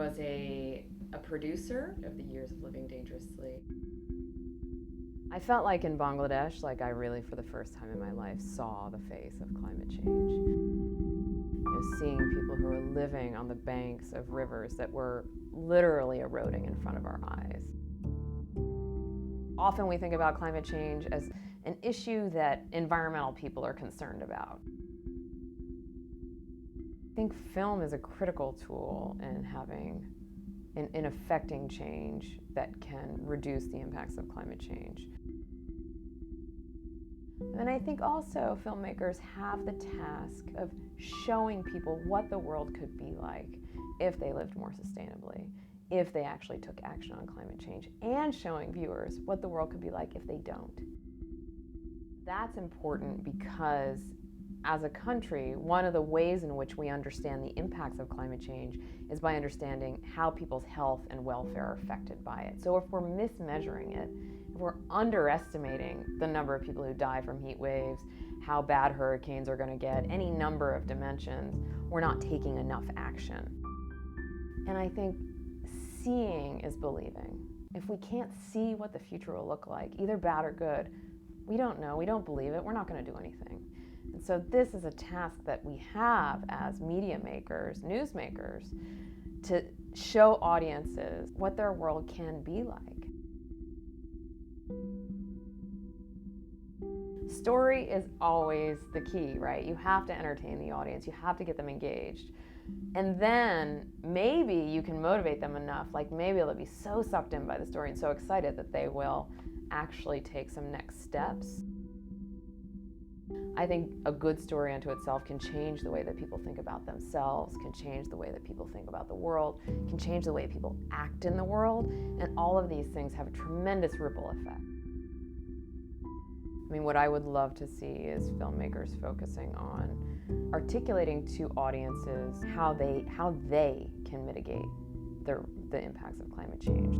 was a producer of the Years of Living Dangerously. I felt like in Bangladesh, like I really, for the first time in my life, saw the face of climate change. Seeing people who were living on the banks of rivers that were literally eroding in front of our eyes. Often we think about climate change as an issue that environmental people are concerned about. I think film is a critical tool in affecting change that can reduce the impacts of climate change. And I think also filmmakers have the task of showing people what the world could be like if they lived more sustainably, if they actually took action on climate change, and showing viewers what the world could be like if they don't. That's important because as a country, one of the ways in which we understand the impacts of climate change is by understanding how people's health and welfare are affected by it. So if we're mismeasuring it, if we're underestimating the number of people who die from heat waves, how bad hurricanes are going to get, any number of dimensions, we're not taking enough action. And I think seeing is believing. If we can't see what the future will look like, either bad or good, we don't know, we don't believe it, we're not going to do anything. And so this is a task that we have as media makers, news makers, to show audiences what their world can be like. Story is always the key, right? You have to entertain the audience, you have to get them engaged. And then maybe you can motivate them enough, like maybe they'll be so sucked in by the story and so excited that they will actually take some next steps. I think a good story unto itself can change the way that people think about themselves, can change the way that people think about the world, can change the way people act in the world, and all of these things have a tremendous ripple effect. I mean, what I would love to see is filmmakers focusing on articulating to audiences how they can mitigate the impacts of climate change.